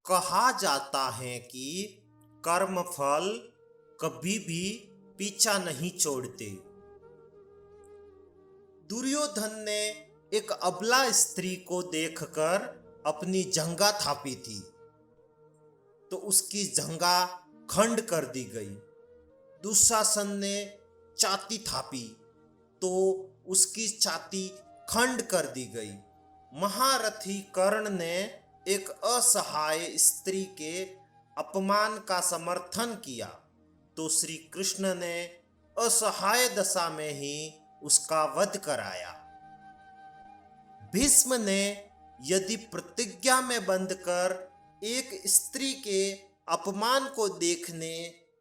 कहा जाता है कि कर्मफल कभी भी पीछा नहीं छोड़ते। दुर्योधन ने एक अबला स्त्री को देखकर अपनी जंघा थापी थी, तो उसकी जंघा खंड कर दी गई। दुशासन ने छाती थापी तो उसकी छाती खंड कर दी गई। महारथी कर्ण ने एक असहाय स्त्री के अपमान का समर्थन किया तो श्री कृष्ण ने असहाय दशा में ही उसका वध कराया। भीष्म ने यदि प्रतिज्ञा में बंधकर एक स्त्री के अपमान को देखने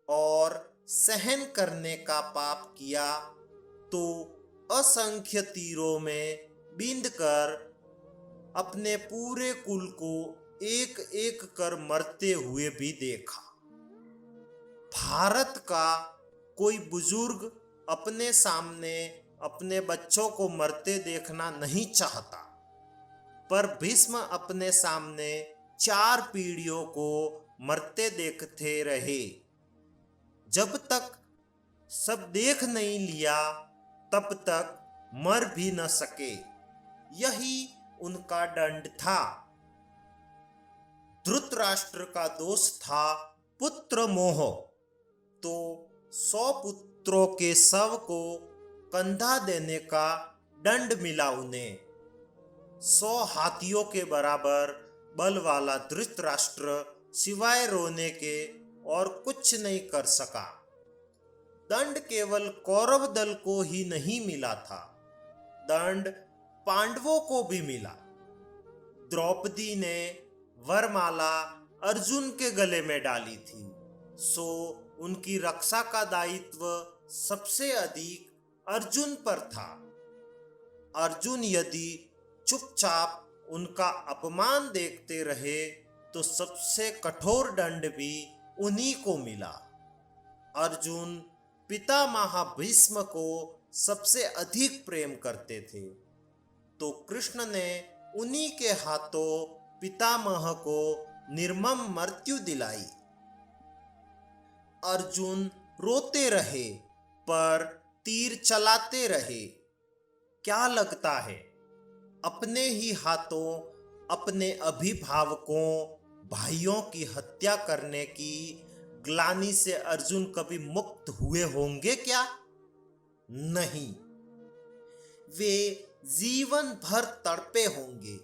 और सहन करने का पाप किया तो असंख्य तीरों में बींधकर अपने पूरे कुल को एक एक कर मरते हुए भी देखा। भारत का कोई बुजुर्ग अपने सामने अपने बच्चों को मरते देखना नहीं चाहता, पर भीष्म अपने सामने 4 पीढ़ियों को मरते देखते रहे। जब तक सब देख नहीं लिया तब तक मर भी न सके। यही उनका दंड था। धृतराष्ट्र का दोष था पुत्र मोह, तो 100 पुत्रों के शव को कंधा देने का दंड मिला उन्हें। 100 हाथियों के बराबर बल वाला धृतराष्ट्र सिवाय रोने के और कुछ नहीं कर सका। दंड केवल कौरव दल को ही नहीं मिला था, दंड पांडवों को भी मिला। द्रौपदी ने वरमाला अर्जुन के गले में डाली थी, सो उनकी रक्षा का दायित्व सबसे अधिक अर्जुन पर था। अर्जुन यदि चुपचाप उनका अपमान देखते रहे तो सबसे कठोर दंड भी उन्हीं को मिला। अर्जुन पितामह भीष्म को सबसे अधिक प्रेम करते थे, तो कृष्ण ने उन्हीं के हाथों पितामह को निर्मम मृत्यु दिलाई। अर्जुन रोते रहे पर तीर चलाते रहे। क्या लगता है अपने ही हाथों अपने अभिभावकों भाइयों की हत्या करने की ग्लानि से अर्जुन कभी मुक्त हुए होंगे क्या? नहीं, वे जीवन भर तड़पे होंगे।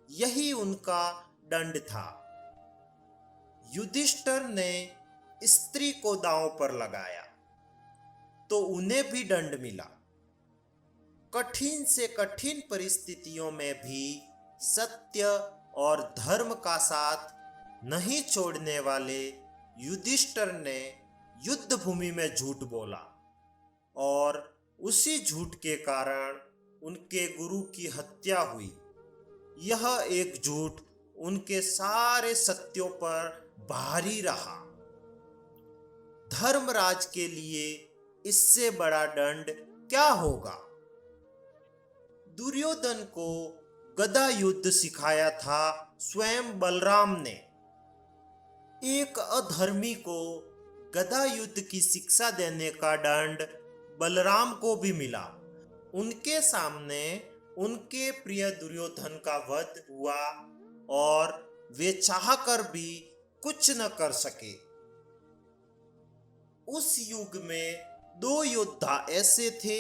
यही उनका दंड था। युधिष्ठिर ने स्त्री को दांव पर लगाया तो उन्हें भी दंड मिला। कठिन से कठिन परिस्थितियों में भी सत्य और धर्म का साथ नहीं छोड़ने वाले युधिष्ठिर ने युद्ध भूमि में झूठ बोला और उसी झूठ के कारण उनके गुरु की हत्या हुई। यह एक झूठ उनके सारे सत्यों पर भारी रहा। धर्मराज के लिए इससे बड़ा दंड क्या होगा? दुर्योधन को गदा युद्ध सिखाया था स्वयं बलराम ने। एक अधर्मी को गदा युद्ध की शिक्षा देने का दंड बलराम को भी मिला। उनके सामने उनके प्रिय दुर्योधन का वध हुआ और वे चाहकर भी कुछ न कर सके। उस युग में 2 योद्धा ऐसे थे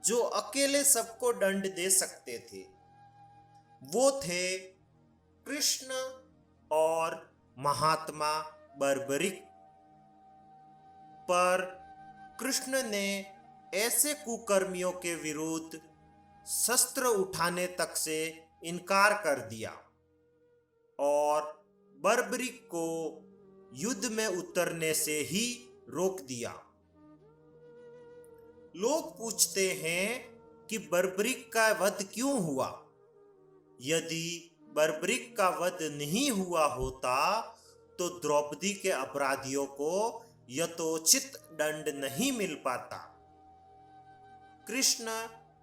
जो अकेले सबको दंड दे सकते थे। वो थे कृष्ण और महात्मा बर्बरिक। पर कृष्ण ने ऐसे कुकर्मियों के विरुद्ध शस्त्र उठाने तक से इनकार कर दिया और बर्बरिक को युद्ध में उतरने से ही रोक दिया। लोग पूछते हैं कि बर्बरिक का वध क्यों हुआ? यदि बर्बरिक का वध नहीं हुआ होता तो द्रौपदी के अपराधियों को यथोचित दंड नहीं मिल पाता। कृष्ण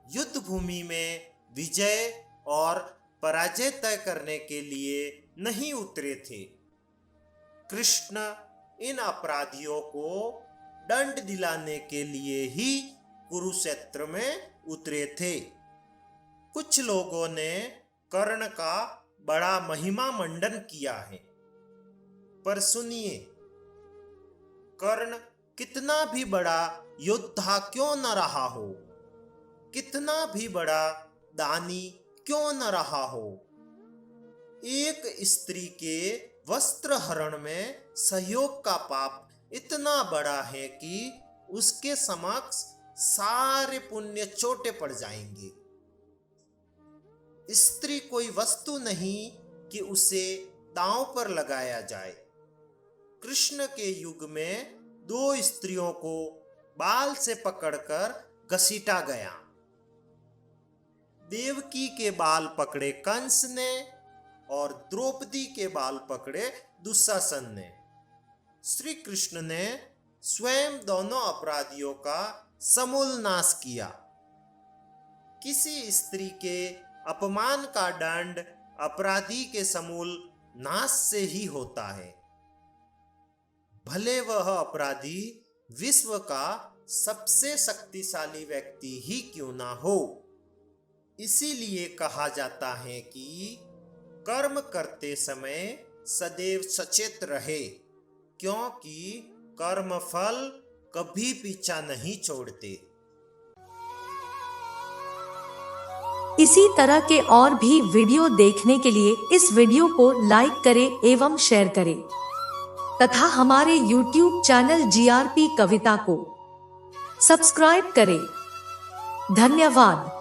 युद्ध भूमि में विजय और पराजय तय करने के लिए नहीं उतरे थे, कृष्ण इन अपराधियों को दंड दिलाने के लिए ही कुरुक्षेत्र में उतरे थे। कुछ लोगों ने कर्ण का बड़ा महिमा मंडन किया है, पर सुनिए, कर्ण कितना भी बड़ा योद्धा क्यों न रहा हो, कितना भी बड़ा दानी क्यों न रहा हो, एक स्त्री के वस्त्र हरण में सहयोग का पाप इतना बड़ा है कि उसके समक्ष सारे पुण्य छोटे पड़ जाएंगे। स्त्री कोई वस्तु नहीं कि उसे दांव पर लगाया जाए। कृष्ण के युग में 2 स्त्रियों को बाल से पकड़कर घसीटा गया। देवकी के बाल पकड़े कंस ने और द्रौपदी के बाल पकड़े दुशासन ने। श्री कृष्ण ने स्वयं दोनों अपराधियों का समूल नाश किया। किसी स्त्री के अपमान का दंड अपराधी के समूल नाश से ही होता है, भले वह अपराधी विश्व का सबसे शक्तिशाली व्यक्ति ही क्यों ना हो। इसीलिए कहा जाता है कि कर्म करते समय सदैव सचेत रहे, क्योंकि कर्म फल कभी पीछा नहीं छोड़ते। इसी तरह के और भी वीडियो देखने के लिए इस वीडियो को लाइक करें एवं शेयर करें तथा हमारे YouTube चैनल GRP कविता को सब्सक्राइब करें। धन्यवाद।